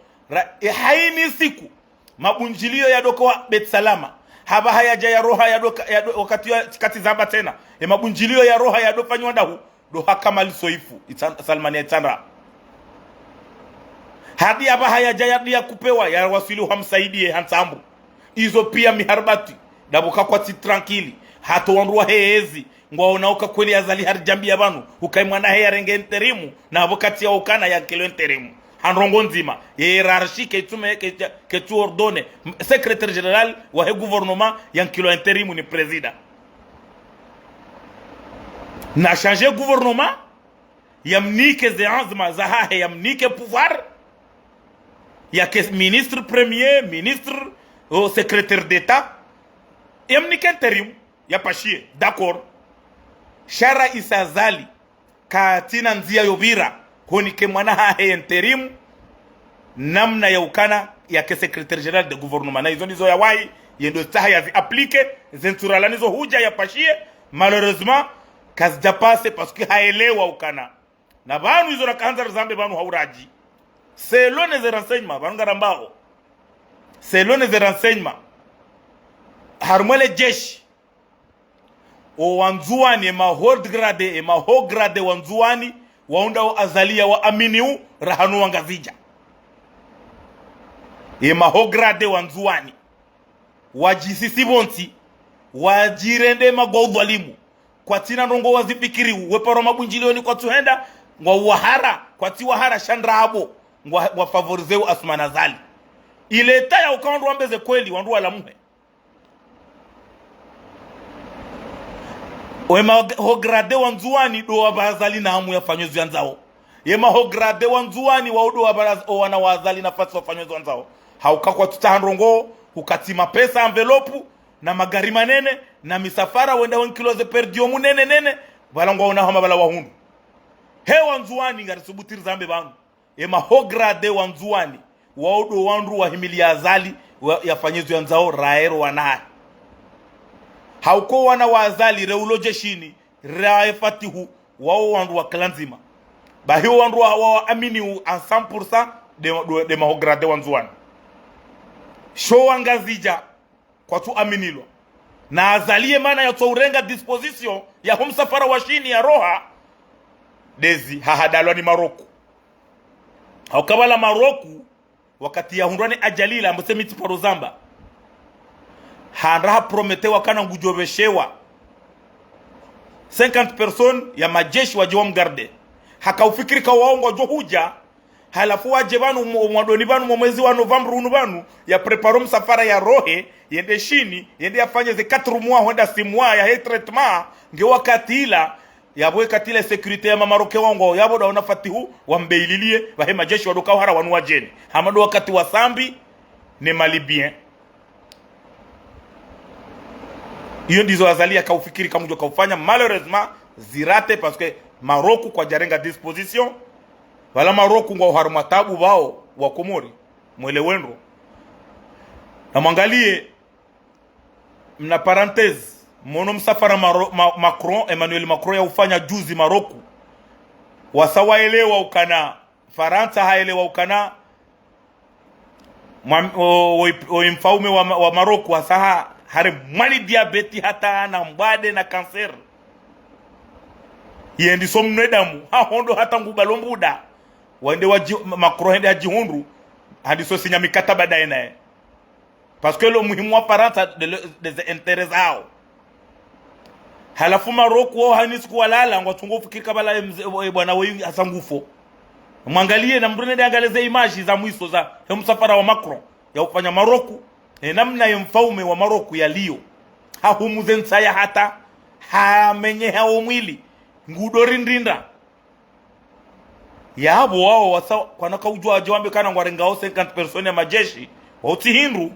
haini siku mabunjilio ya doko wa Beit-Salam haba hayaja ya roha ya doka wakati kati zaba tena mabunjilio ya roha ya dofanywa ndahu do hakama lisoifu Salmania itandra hadi haba hayaja ya kupewa ya wasili hamsaidie hansambu izo pia miharbati dabuka kwa tranquili hato wanruwa heezi ngwaonaoka kweli azali harjambi yabanu ukaimwana heya renge enterimu na abokati ya ukana ya kilo enterimu hanrongo nzima hierarchie que tu ordonne secrétaire général wa he gouvernement yang kilo interimu ni président na changer gouvernement yamnike zeanzma zahahe yamnike pouvoir ya que ministre premier, ministre au secrétaire d'état emnike interim ya pashie d'accord shara isazali katina nzia yovira honike mwana hahe interim namna ya ukana ya ke secrétaire général de gouvernement na hizo nizo ya wai yendo staha ya applique zenturala nizo huja ya pashie malheureusement kazija passe parce que haelewa ukana na banu hizo rakanza zambe banu hauraji selon les renseignements banu garambao selon les renseignements harmele jeshi o wanzuani ema haut grade ema haut grade wanzuani waunda wa azalia wa aminiu rahanu wangazija ema haut grade wanzuani wajisisi bonti wajirende magodho alimu kwa tina rongo wazifikiri weparo mabunjilioni kwa tuhenda ngwa wahara kwa ti wahara shandraabo ngwa favorizeu asmanazali ileta ya ukaundu wambeze kweli wandu wala muhe wema hograde wanzuani do wabazali na hamu ya fanyozi wanzao yema hograde wanzuani waudo wana wazali na fasi wafanyozi wanzao haukakwa tutahandrongo ukatima pesa envelope na magari manene na misafara wenda 1 kilo ze perdio munene nene balangwa ona hama bala wahundu he wanzuani ngari subutiri zambe bangu yema hograde wanzuani waudo wandu wahimili ya azali yafanyozi wanzao raero wanaye hauko wana wazali reulo jeshini raefatihu wao wandu wa klanzima bahiyo wandu wa amini en 100% de mahograde wanzuani show wangazija kwa tu aminilo na azalie mana ya tourenga disposition ya humsafara wa shini ya roha dezi hahadalwa ni Maroku haukabala Maroku wakati ya hundwani ajalila mbusemiti parozamba hanraha prometewa kana ngujobeshewa 50 personnes ya majeshi wajiwa mgarde hakaufikiri kwa waongo jo huja halafu waje banu mwadoni banu mwezi wa November unubanu ya preparo msafara ya rohe yende shini yende afanye ze 4 mois honda 6 mois ya traitement nge wakati ila yabwe katile security ya mamaroke wango yabo daona fatihu wambeililie bahe majeshi wadoka hara wanu wajeni hamado wakati wa sambi ne malibien iyo ndizo azalia kaufikiri kamujo kaufanya malheureusement zirate parce que Maroku kwa jarenga disposition wala Maroku ngwa harumatabu bao wa Komori mwele wendo na mwangalie mna parenthèse mono msafara Macron Emmanuel Macron ya ufanya juzi Maroku wasawaelewa ukana Faransa haelewa ukana mfaume wa Maroku wasaha hare mali diabeti hata na mbade na kanser yendi somnedamu ha hondo hata ngubalombuda wende Macron hende ajihundu hadi so sinya mikataba daena parce que le muhimu wa paranta des intérêts zao halafu Maroku wao hanisi kuwalala ngwatungo fikiri kabala bwana wewe asangufo mwangalie na mbrune angaleze image za mwiso za msafara wa Macron ya ufanya Maroku namna ya mfaume wa Maroku ya Lio hahumuzensa ya hata hamenye hao mwili ngudorindinda yabo wao wasa kwanaka ujwa ajwambe kana ngwarengao 50 personnes ya majeshi wauti hindru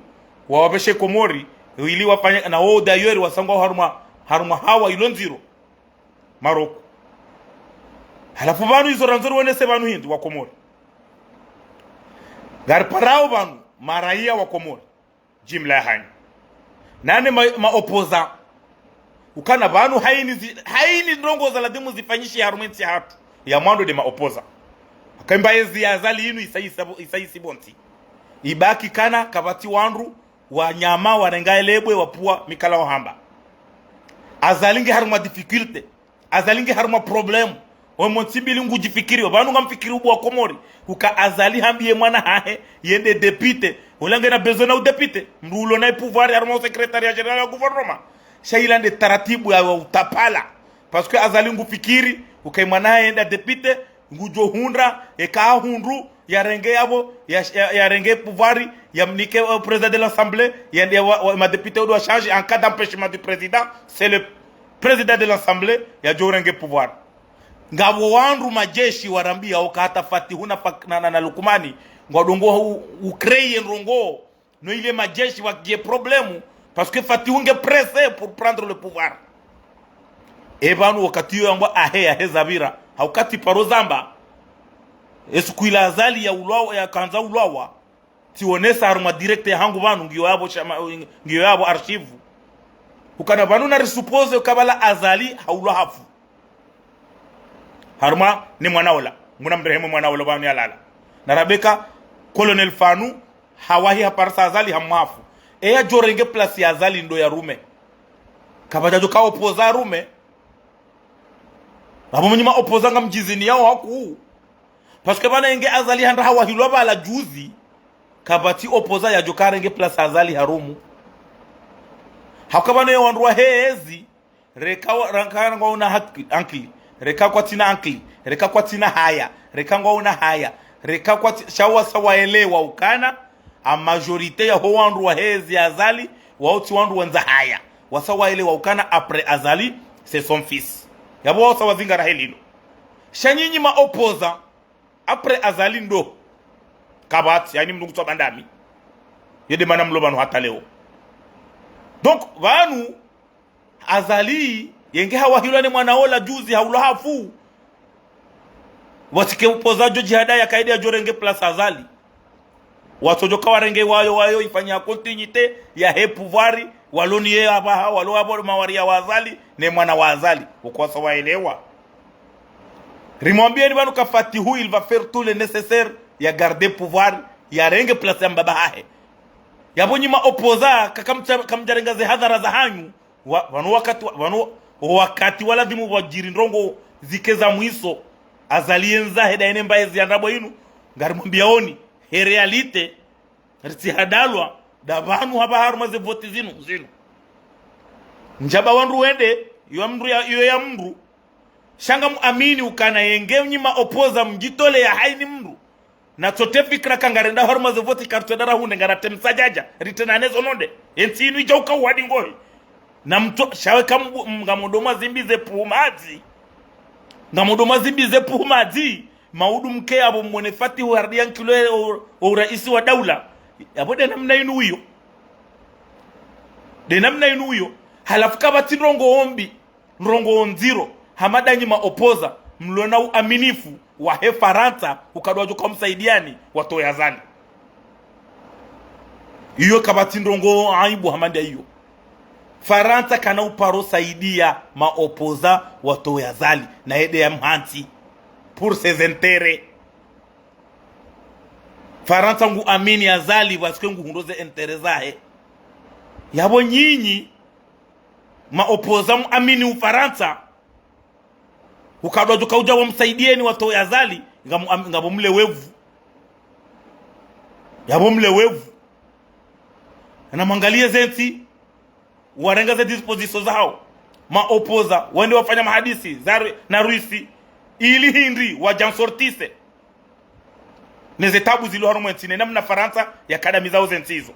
wawabeshe Komori ili wafanya na wao dayori wasangwa haruma hawa ilonziro Maroku halafu banu hizo ranzoro wenese banu hindi wa Komori garparao banu maraia wa Komori jimla hani nane maopoza ukana banu haini ndongo za ladimu zifanyishi harumenti hatu ya mwando de maopoza akaimba ezi ya azali inu isaisi bonti ibaki kana kabati wandu wa nyama warenga lebwe wapua mikala wahamba azalingi haruma difficulty azalingi haruma problem omontibili ngujifikiri banu ngamfikiri ubu wa Komori uka azali hambiye mwana hahe yende député ulange na besoin na député mrulo na pouvoir haruma secrétariat général ya gouvernement shailande taratibu ya utapala parce que azali ngufikiri ukaimwana yenda député ngujo hundra eka hundru ya renge yabo ya renge pouvoir ya mnike président de l'assemblée yende ma député doit changer en cas d'empêchement du président c'est le président de l'assemblée ya jo renge pouvoir ngabo wandu majeshi warambia okata fatihuna na lukumani ngodongo ukreye rongo no ile majeshi wakie problème parce que fatihunge pressé pour prendre le pouvoir ebanu wakati yo ngwa ahe zabira haukati parozamba esikuila azali ya ulwa ya kanza ulwa tionesa aruma direct ya hangu banu ngiyo yabo archive ukana banu na suppose kabala azali haulwa hafu harma ni mwanaola muna mrehemu mwanaola banu yalala na rabeka colonel fanu hawahi haparsa azali hamafu eya jorenge place ya azali ndo ya rume kabajajo ka opoza rume abo mnyima opoza ngam jizini yao haku parce que bana enge azali handa hawahilwa bala juzi kabati opoza ya jokarenge place azali harumu hakabana yawanrwa hezi reka rankana ngona hakki ankli reka kwa tina ankli reka kwa tina haya reka ngona haya reka kwa shawa sawaelewa ukana a majorité ya howanrwa hezi azali wauti wandu wanza haya wasawaelewa ukana après azali c'est son fils yabo wasa wazingara helilo shanyinyi ma opoza après azali ndo kabati yani mnungu twa bandami yede mana mlobano hata leo donc vanu azali yenge hawahilwa ni mwanaola juzi haula hafu watike upozajo jihada ya kaida ya jorenge plus azali watojoka warenge wayo ifanya continuité ya he pouvoir waloni ye abaha walo abo mawari ya wazali ne mwana wa azali ukosa waelewa rimwambie ni banu kafati hu il va faire tout le nécessaire ya garder pouvoir ya renge place mbaba hahe yabonyima opoza kamjarenga ze hadhara za hanyu wakati wala dimu wajiri ndongo zikeza mwiso azalienza heda ene mbaye ziandabo inu ngarimwambia oni he realite riti hadalwa dabanu haba haruma ze voti zinu njaba wandu wende yo ya mru shanga muamini ukana yenge nyima opoza mjitole ya haini mru na tote fikra kangarenda haruma ze voti kartedara hunde ngarate msajaja ritenanezo nonde enti inu ijauka wadi ngohi na mto shawe ngamodoma zimbize pumazi ngamodoma zimbize pumazi maudu mke abo mwene fati huardian kilo o raisi wa daula yabo de namna inu hiyo halafu kabati nrongo onziro hamadanyi maopoza mlona uaminifu wa he Faransa ukadwajo kwa msaidiani watoya azali hiyo kabati nrongo aibu hamanda hiyo Faransa kana uparo saidia maopoza watoya azali na ede ya mhanti pour ses intérêts Faransa ngu amini azali waske ngu hundoze intérêts zahe yabo nyinyi maopoza muamini ufaransa ukadwajo kauja wa msaidieni watoya azali ngabo mle wevu yabo mle wevu na mangalie zenti warenga za disposition zao maopoza wende wafanya mahadisi na Rusi ili hindri wajansortise nezetabu zilo harumu entine namna Faransa ya Kadaani zao zentizo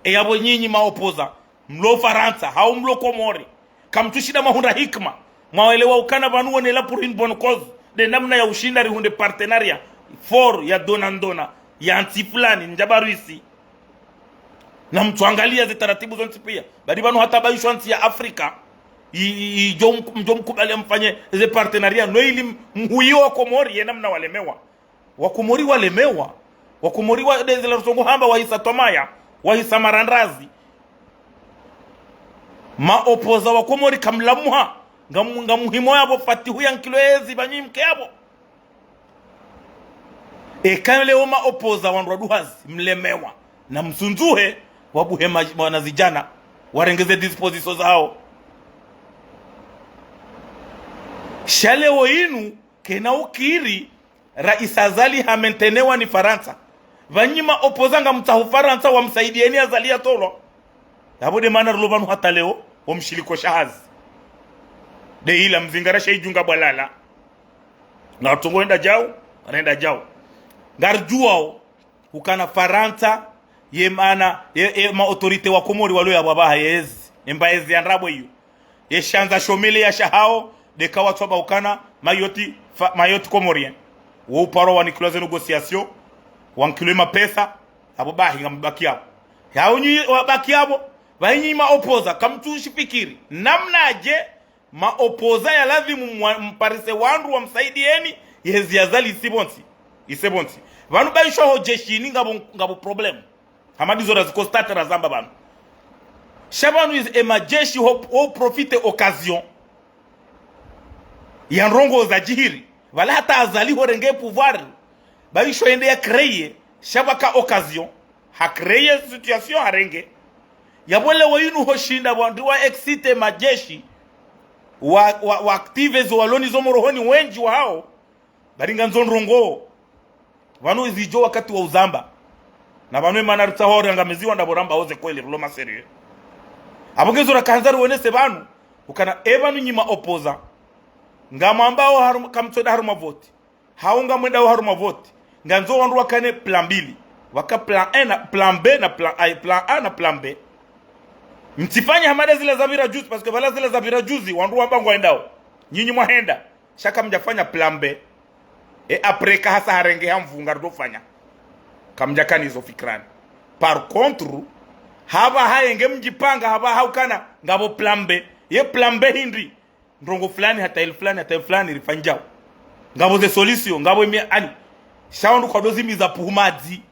yabo nyinyi maopoza mlo Faransa hao mlo Comores kamtushida mahunda hikma mwawelewa ukana banuwa nela pour une bonne cause de namna ya ushindari hunde partenaria for ya donandona ya antifulani njaba Rusi na mtuangalia zitaratibu zonti pia badi banu hata baisho anti ya Afrika mjom kubali mfanye ze partenaria no ili mhuyo wa Comores namna walemewa wa Comores walemewa wa Comores wa dezela rusongo hamba wa hisa tomaya wa hisa marandrazi maopoza wa Comores kamlamuha ngamuhimo yabo fatihu yankilo ezi banyi mke yabo kale o maopoza wanduhazi mlemewa na msunzuhe wabuhe wanazijana warengeze disposition zao shale inu kena ukiri rais azali hamentenewa ni Faransa vanyima opozanga mtahu Faransa wamsaidieni azali ya tolo yabo de mana rulobanu hata leo wamshiliko shahazi de ila mzingara shaijunga balala na tungo enda jao ngarjuao ukana Faransa yemana ma autorite wa Comores walo ya baba yezi embaezi anrabo hiyo yeshanza shomele ya shahao de kawatsoba ukana mayoti comorien wo paro wanikulaze négociation wankilema pesa abo bahi ngambaki hapo yaunyi wabaki hapo bahinyi maopoza kamtushi fikiri namnaje maopoza ya lazimu mparise wandu wamsaidieni yeziazali isebonsi vanu baisho ho jeshini ngabo problem hamadizo razikostata razamba banu shabanu is emajeshi ho profite occasion ya nrongo za jihiri wala hata azali ho renge pouvoir baisho ende ya créer shabaka occasion ha créer situation harenge yabole wayinu ho shinda bandu wa excite majeshi wa active zo waloni zo morohoni wenji wa hao baringa nzonrongo vanu izijo wakati wa uzamba na vanu emana rutahori angameziwa ndaboramba oze kweli ruloma serio abongezo rakanzaru wenese vanu ukana evanu nyima opoza ngama ambao haru kamtsoda haru mavoti haunga mwenda wa haru mavoti nganzo wandu wakane plan mbili waka plan A na plan B na plan A na plan B mtifanya hamada zile zabira juzi parce que vala zile zabira juzi wandu wambangu waendao nyinyi mwahenda shaka mjafanya plan B après ka hasa harenge hamvunga rudofanya kamjakani hizo fikrani par contre haba haenge mjipanga haba haukana ngabo plan B ye plan B hindri ndongo fulani hata il fulani rifanjao ngabo ze solution ngabo imi ali shaundu kwa dozi miza puhumadzi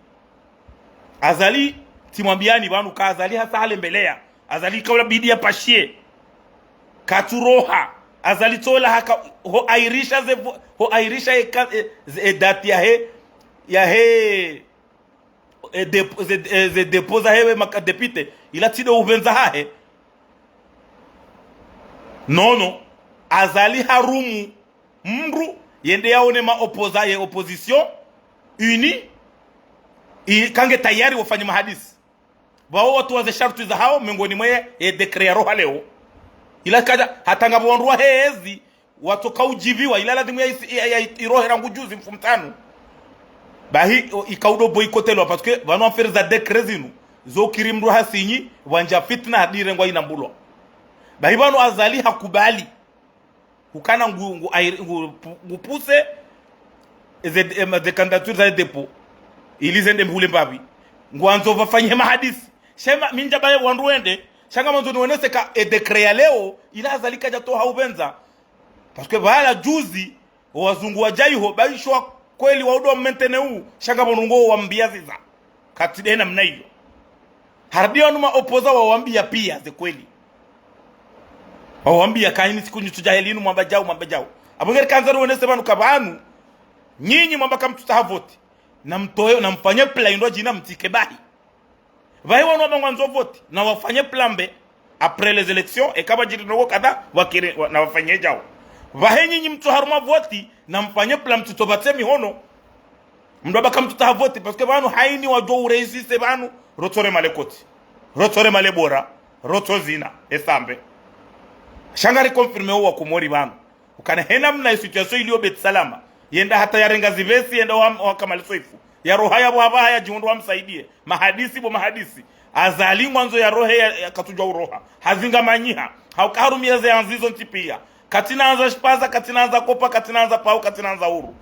azali timwambiani banu ka azali hasa hale mbelea azali kaula bidi ya pashie katuroha azali tola haka ho airisha dati ya he deposa hewe makadepite ila tido uvenza hahe nono azali harumu mru yende yaone maopoza ye opposition uni kange tayari wafanye mahadisi wao watu waze sharti za hao miongoni mwe declare roha leo ila kaja hata ngabo wandu hezi watu kaujiviwa ila lazima ya irohe rangu juzi mfumtano bahi ikaudo boycotelo parce que vano faire za decret zinu zo kirimru hasinyi wanja fitna hadire ngwa inambulo bahi vano azali hakubali ukana ngupuse de candidature za dépôt ilizende mbule mbabi ngwanzo vafanye mahadisi shema minja baye wandu wende shanga manzo niwonese ka decret leo ila azali kaja to haubenza parce que bala juzi wazungu wa yiho baishwa kweli waudo mentene huu shanga bonungo wambia ziza katidena mna hiyo hardio numa opoza wawambia pia ze kweli wawambia kaini siku nyutujahilinu mwambajao abongeri kanzaru wonese banu kabanu nyinyi mwamba kamtutahavoti na mtoyo na mfanye plan ndo jina mtike bahi vai wanu wabangwanzo vote na wafanye plan B après les élections et kaba jiri ndogo kada wakire na wafanye jao vahenyi nyinyi mtu haruma voti na mfanye plan mtutobatse mihono mndoba kamtuta voti parce que banu haini wajo ureisi se banu rotore malekoti rotore malebora rotozina esambe shangari confirme wa kumori banu ukana hena mna situation iliyo Beit-Salam yenda hata yarenga zivesi yenda wa kamalisoifu ya roha ya baba ya jiundu wamsaidie mahadisi azali mwanzo ya rohe ya katujwa uroha hazinga manyiha haukarumia ze anzizo ntipia katina anza shpaza katina anza kopa katina anza pau katina anza uru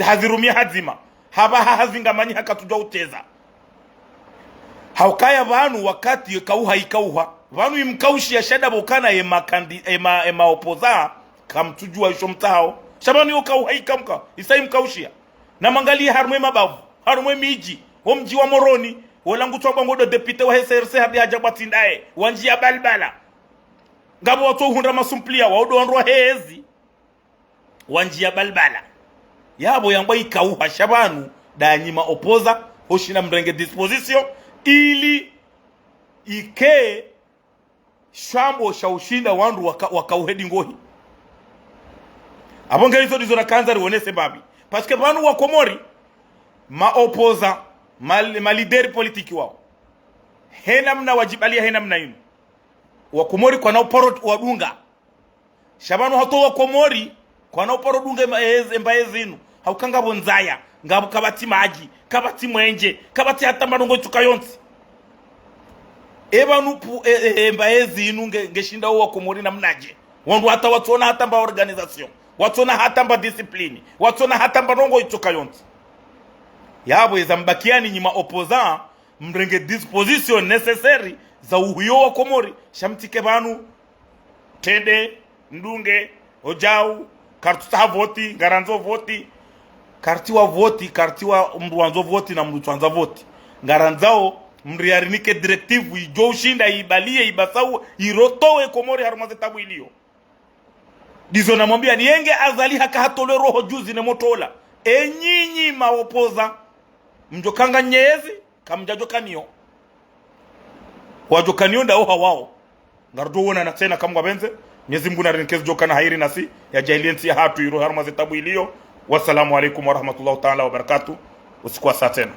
hazirumia hazima haba hazinga manyiha katujwa uteza haukaya vanu wakati ikauha vanu imkaushi ya shada bokana ema opoza kamtujua isho mtao shabani yokauha ikamka isa imkaushia na mangalia harumwe mabavu harumwe miji mji wa moroni wolangu twangwa ngodo depute wa SRC hadi hajabatindae wanjia balbala ngabo watu hundra masumplia waudo wanrwa hezi wanjia balbala yabo yangwa ikauha shabanu danyima opoza hoshina mrenge disposition ili ike shambo shaushinda wandu wakauhedi ngohi abongeri hizo dizo na kanzari wonese babi parce que banu wa Comores maopoza malideri politiki wao hena mna wajibalia hena mna inu wa Comores kwa nao poro wadunga shabanu hato wa Comores kwa nao poro dunga mbaezi inu haukanga bonzaya ngabu kabati maji kabati mwenje kabati hata madongo tukayonsi eba nupu mbaezi inu ngeshinda wa Comores na mnaje wandu hata watona hata mba organisation, watona hata mba discipline, watona hata mba rongo itoka yonti yabo izambakiani nyima opposant mrenge disposition necessary za uhuyo wa Komori shamtike banu tede ndunge ojau kartuta voti garanzo voti kartiwa voti kartiwa mruanzo voti na mruanza voti ngaranzao mriarinike directive ijo ushinda ibalie ibasau irotowe Komori harumaze tabu ilio dizo namwambia nienge azali haka hatole roho juzi ne motola enyinyi maopoza mjokanga nyezi kamjajokaniyo wajokaniyo nda oha wao ngardo wona na tena kamwa benze Mwenyezi Mungu na rinkezo jokana hairi nasi ya jahiliensi ya hatu iro harumaze tabu ilio. Wassalamu alaikum warahmatullahi ta'ala wabarakatuh. Usiku wa saa tena.